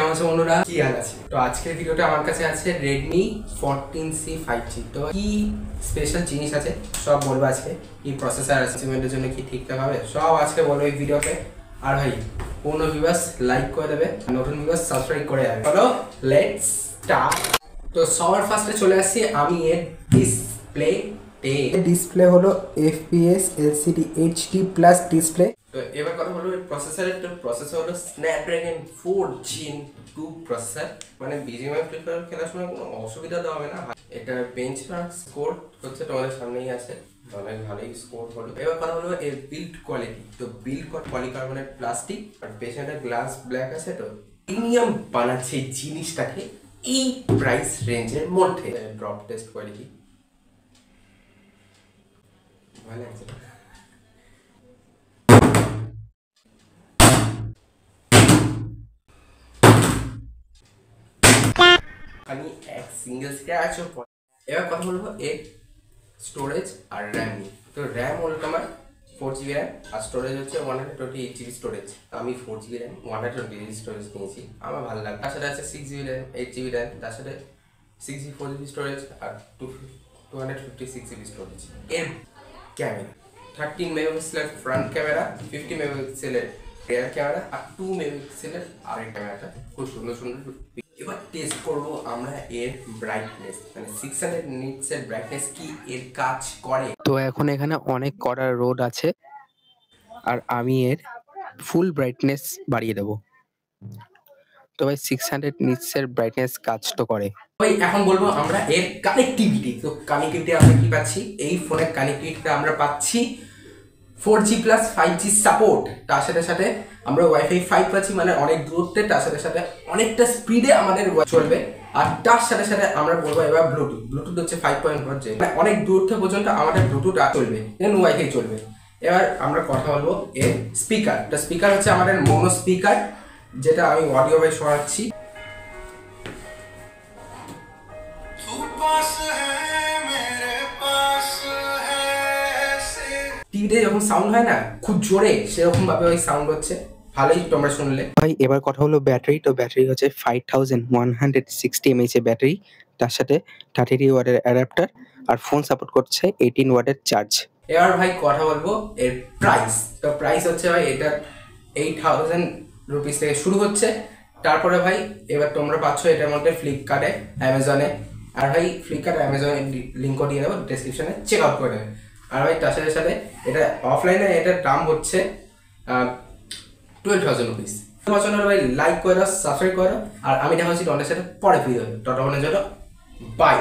কেমন আছো বন্ধুরা? কি হাল আছে? তো আজকের ভিডিওটা আমার কাছে আছে Redmi 14C 5G। তো কি স্পেশাল জিনিস আছে সব বলবো আজকে। কি প্রসেসর আছে, সিমেন্টের জন্য কি ঠিকঠাক হবে সব আজকে বলবো এই ভিডিওতে। আর ভাই পুরনো ভিউয়ার্স লাইক করে দেবে, নতুন ভিউয়ার্স সাবস্ক্রাইব করে যাবে। চলো লেটস স্টার্ট। তো সবার ফার্স্টে চলে আসছি আমি এর ডিসপ্লে হলো FPS LCD HD plus display. তো এবার কথা বলবো প্রসেসরের। তো প্রসেসর হলো স্ন্যাপড্রাগন 4 Gen 2 প্রসেসর, মানে বিজিএমআই প্রিফার খেলার সময় কোনো অসুবিধা হবে না। এটা বেঞ্চমার্ক স্কোর হচ্ছে তোমাদের সামনেই আছে, অনেক ভালোই স্কোর হলো। এবার কথা বলবো এর বিল্ড কোয়ালিটি। তো বিল্ড পলিকার্বনেট প্লাস্টিক আর পেছনে গ্লাস ব্ল্যাক আছে। তো প্রিমিয়াম বানাচ্ছে এই জিনিসটাকে এই প্রাইস রেঞ্জের মধ্যে। ড্রপ টেস্ট কোয়ালিটি ভালো আছে। আমি এক সিঙ্গেল স্ক্র্যাচও পড়ে। এবার কথা বলবো এর স্টোরেজ আর র্যাম নিয়ে। তো র্যাম হলো তোমার 4GB র্যাম আর স্টোরেজ হচ্ছে 128GB স্টোরেজ। আমি 4GB র্যাম 128GB স্টোরেজ নিয়েছি, আমার ভালো লাগে। তার সাথে আছে 6GB র্যাম 8GB র্যাম, তার সাথে 6GB 4GB স্টোরেজ আর 256GB স্টোরেজ। এর ক্যামেরা 13 মেগাপিক্সেলের ফ্রন্ট ক্যামেরা, 50 মেগাপিক্সেলের রিয়ার ক্যামেরা আর 2 মেগাপিক্সেলের আরেক ক্যামেরাটা খুব সুন্দর সুন্দর। এবার টেস্ট করবো আমরা এর ব্রাইটনেস, মানে 600 নিটসের ব্রাইটনেস কি এর কাজ করে। তো এখন এখানে অনেক কড়া রোদ আছে আর আমি এর ফুল ব্রাইটনেস বাড়িয়ে দেবো। তো ভাই 600 নিটসের ব্রাইটনেস কাজ তো করে। ভাই এখন বলবো আমরা এর কানেক্টিভিটি। তো কানেক্টিভিটি আমরা কি পাচ্ছি, এই ফোনের কানেক্টিভিটিটা আমরা পাচ্ছি 4G প্লাস 5G সাপোর্ট। তার সাথে সাথে আমরা ওয়াইফাই 5 পাচ্ছি, মানে অনেক দূরত্বে, তার সাথে সাথে অনেকটা স্পিডে আমাদের চলবে। আর তার সাথে সাথে আমরা বলবো এবার ব্লুটুথ হচ্ছে 5.4 G, মানে অনেক দূরত্ব পর্যন্ত আমাদের ব্লুটুথ চলবে, দেন ওয়াইফাই চলবে। এবার আমরা কথা বলবো এর স্পিকার। তো স্পিকার হচ্ছে আমাদের মোনো স্পিকার, যেটা আমি অডিও ভাই শোনাচ্ছি। টিভিতে যখন সাউন্ড হয় না খুব জোরে, সেরকম ভাবে ওই সাউন্ড হচ্ছে, ভালোই তোমরা শুনলে। ভাই এবার কথা হলো ব্যাটারি। তো ব্যাটারি হচ্ছে 5160 mAh এর ব্যাটারি, তার সাথে 33 ওয়াটের অ্যাডাপ্টার আর ফোন সাপোর্ট করছে 18 ওয়াটের চার্জ। এবার ভাই কথা বলবো এর প্রাইস। তো প্রাইস হচ্ছে ভাই এটা 8000 রুপিস থেকে শুরু হচ্ছে। তারপরে ভাই এবার তোমরা পাচ্ছ এটার মধ্যে ফ্লিপকার্টে, অ্যামাজনে। আর ভাই ফ্লিপকার্ট অ্যামাজনের লিঙ্কও দিয়ে দেবো ডেসক্রিপশনে, চেক আউট করে নেবে। আর ভাই তার সাথে সাথে এটা অফলাইনে এটার দাম হচ্ছে 12,000 রুপিস। পছন্দ ভাই লাইক করো, সাবস্ক্রাইব করো। আর আমি দেখা হচ্ছি তোমাদের সাথে পরে ভিডিও। ততক্ষণের জন্য বাই।